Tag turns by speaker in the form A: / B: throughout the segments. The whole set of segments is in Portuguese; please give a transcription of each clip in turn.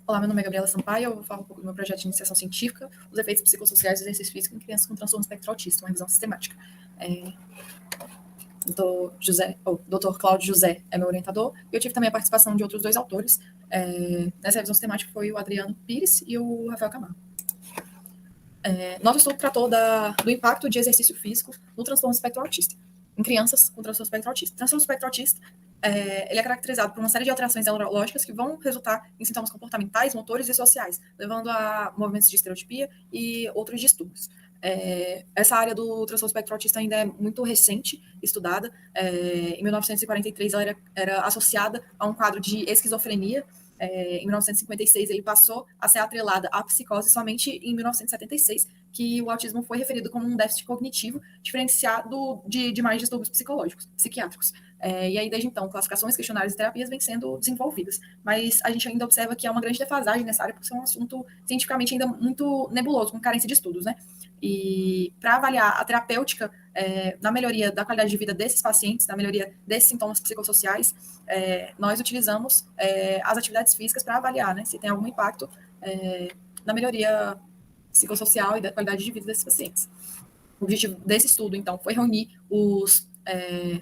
A: Olá, meu nome é Gabriela Sampaio, eu vou falar um pouco do meu projeto de iniciação científica, os efeitos psicossociais do exercício físico em crianças com transtorno espectro autista, uma revisão sistemática. O Dr. Cláudio José é meu orientador, e eu tive também a participação de outros dois autores. Nessa revisão sistemática foi o Adriano Pires e o Rafael Camargo. Nosso estudo tratou do impacto de exercício físico no transtorno espectro autista, em crianças com transtorno espectro autista. O transtorno espectro autista ele é caracterizado por uma série de alterações neurológicas que vão resultar em sintomas comportamentais, motores e sociais, levando a movimentos de estereotipia e outros distúrbios. Essa área do transtorno espectro autista ainda é muito recente, estudada. Em 1943, ela era associada a um quadro de esquizofrenia. Em 1956, ele passou a ser atrelada à psicose somente em 1976, que o autismo foi referido como um déficit cognitivo diferenciado de demais distúrbios psicológicos, psiquiátricos. E aí, desde então, classificações, questionários e terapias vêm sendo desenvolvidas. Mas a gente ainda observa que há uma grande defasagem nessa área, por ser um assunto cientificamente ainda muito nebuloso, com carência de estudos, né? E para avaliar a terapêutica na melhoria da qualidade de vida desses pacientes, na melhoria desses sintomas psicossociais, nós utilizamos as atividades físicas para avaliar, né, se tem algum impacto na melhoria psicossocial e da qualidade de vida desses pacientes. O objetivo desse estudo, então, foi reunir os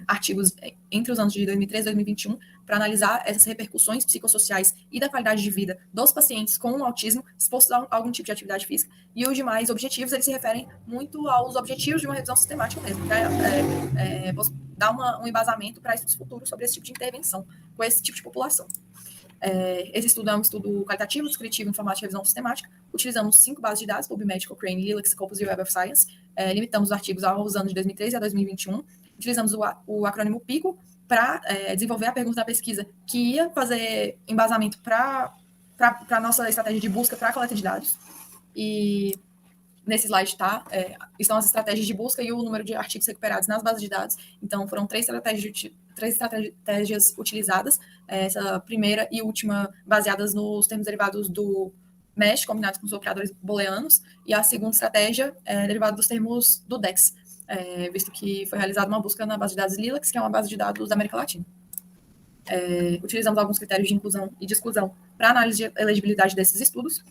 A: artigos entre os anos de 2013 e 2021 para analisar essas repercussões psicossociais e da qualidade de vida dos pacientes com autismo expostos a algum tipo de atividade física. E os demais objetivos, eles se referem muito aos objetivos de uma revisão sistemática mesmo, para dar um embasamento para estudos futuros sobre esse tipo de intervenção com esse tipo de população. Esse estudo é um estudo qualitativo, descritivo, em formato de revisão sistemática. Utilizamos 5 bases de dados, PubMed, Cochrane, Lilac, Scopus e Web of Science. Limitamos os artigos aos anos de 2013 a 2021. Utilizamos o acrônimo PICO para desenvolver a pergunta da pesquisa que ia fazer embasamento para a nossa estratégia de busca para a coleta de dados. E nesse slide estão as estratégias de busca e o número de artigos recuperados nas bases de dados. Então, foram três estratégias utilizadas, essa primeira e última baseadas nos termos derivados do MESH, combinados com os operadores booleanos, e a segunda estratégia derivada dos termos do DEX, visto que foi realizada uma busca na base de dados Lilac, que é uma base de dados da América Latina. Utilizamos alguns critérios de inclusão e de exclusão para análise de elegibilidade desses estudos.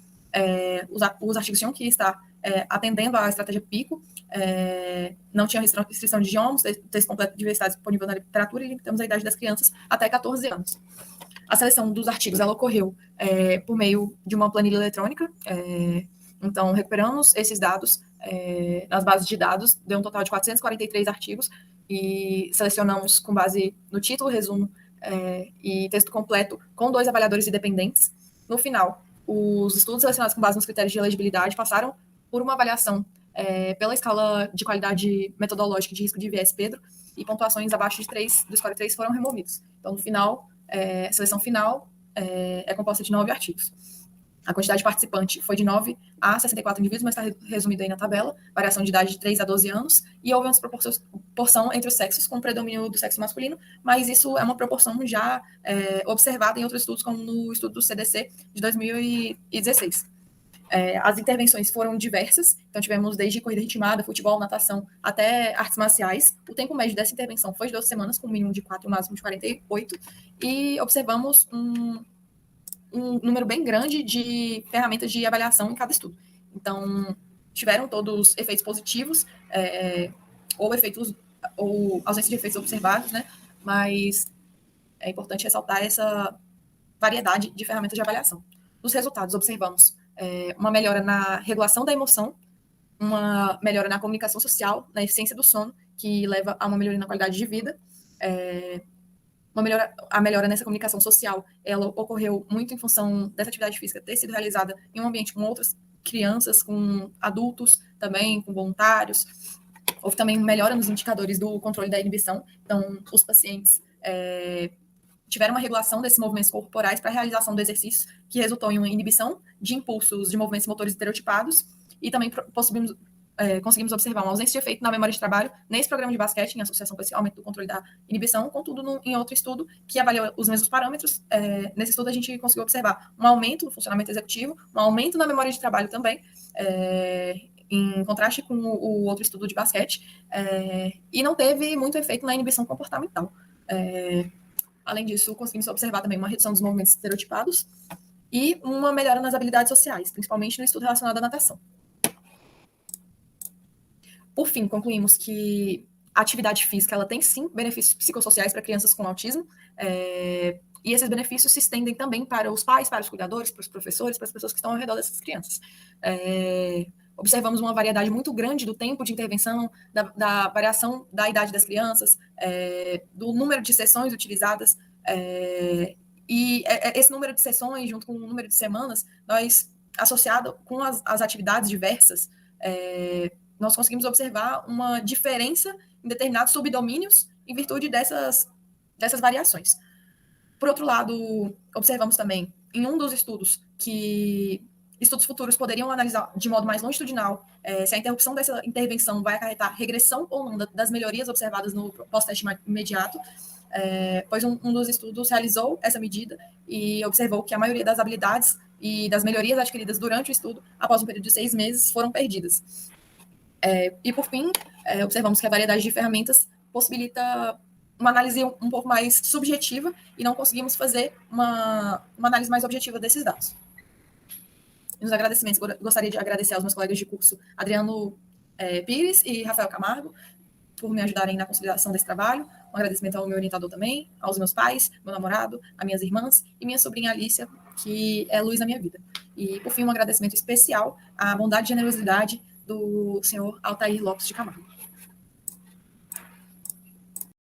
A: Os artigos tinham que estar atendendo à estratégia PICO, não tinha restrição de idiomas, texto completo de diversidade disponível na literatura, e limitamos a idade das crianças até 14 anos. A seleção dos artigos ela ocorreu por meio de uma planilha eletrônica. Então, recuperamos esses dados nas bases de dados, deu um total de 443 artigos, e selecionamos com base no título, resumo e texto completo, com 2 avaliadores independentes. No final, os estudos selecionados com base nos critérios de elegibilidade passaram por uma avaliação pela escala de qualidade metodológica de risco de viés Pedro, e pontuações abaixo de 3, do score 3 foram removidos. Então, no final, a seleção final é composta de 9 artigos. A quantidade de participante foi de 9 a 64 indivíduos, mas está resumido aí na tabela, variação de idade de 3 a 12 anos, e houve uma proporção entre os sexos, com predomínio do sexo masculino, mas isso é uma proporção já observada em outros estudos, como no estudo do CDC de 2016. As intervenções foram diversas, então tivemos desde corrida ritmada, futebol, natação, até artes marciais. O tempo médio dessa intervenção foi de 12 semanas, com um mínimo de 4 e um máximo de 48, e observamos um número bem grande de ferramentas de avaliação em cada estudo. Então, tiveram todos efeitos positivos, ou ausência de efeitos observados, né? Mas é importante ressaltar essa variedade de ferramentas de avaliação. Nos resultados, observamos uma melhora na regulação da emoção, uma melhora na comunicação social, na eficiência do sono, que leva a uma melhoria na qualidade de vida. A melhora nessa comunicação social, ela ocorreu muito em função dessa atividade física ter sido realizada em um ambiente com outras crianças, com adultos também, com voluntários. Houve também melhora nos indicadores do controle da inibição. Então, os pacientes tiveram uma regulação desses movimentos corporais para a realização do exercício, que resultou em uma inibição de impulsos de movimentos motores estereotipados, e também conseguimos observar uma ausência de efeito na memória de trabalho nesse programa de basquete, em associação com esse aumento do controle da inibição. Contudo, em outro estudo que avaliou os mesmos parâmetros, nesse estudo a gente conseguiu observar um aumento no funcionamento executivo, um aumento na memória de trabalho também, em contraste com o outro estudo de basquete, e não teve muito efeito na inibição comportamental. Além disso, conseguimos observar também uma redução dos movimentos estereotipados e uma melhora nas habilidades sociais, principalmente no estudo relacionado à natação. Por fim, concluímos que a atividade física ela tem sim benefícios psicossociais para crianças com autismo, e esses benefícios se estendem também para os pais, para os cuidadores, para os professores, para as pessoas que estão ao redor dessas crianças. Observamos uma variedade muito grande do tempo de intervenção, da variação da idade das crianças, do número de sessões utilizadas, e esse número de sessões, junto com o número de semanas, nós, associado com as atividades diversas, nós conseguimos observar uma diferença em determinados subdomínios em virtude dessas variações. Por outro lado, observamos também, em um dos estudos, que estudos futuros poderiam analisar de modo mais longitudinal se a interrupção dessa intervenção vai acarretar regressão ou não das melhorias observadas no pós-teste imediato, pois um dos estudos realizou essa medida e observou que a maioria das habilidades e das melhorias adquiridas durante o estudo, após um período de 6 meses, foram perdidas. E, por fim, observamos que a variedade de ferramentas possibilita uma análise um pouco mais subjetiva e não conseguimos fazer uma análise mais objetiva desses dados. Nos agradecimentos, gostaria de agradecer aos meus colegas de curso, Adriano Pires e Rafael Camargo, por me ajudarem na conciliação desse trabalho. Um agradecimento ao meu orientador também, aos meus pais, meu namorado, às minhas irmãs e minha sobrinha Alicia, que é luz na minha vida. E, por fim, um agradecimento especial à bondade e generosidade do senhor Altair Lopes de Camargo.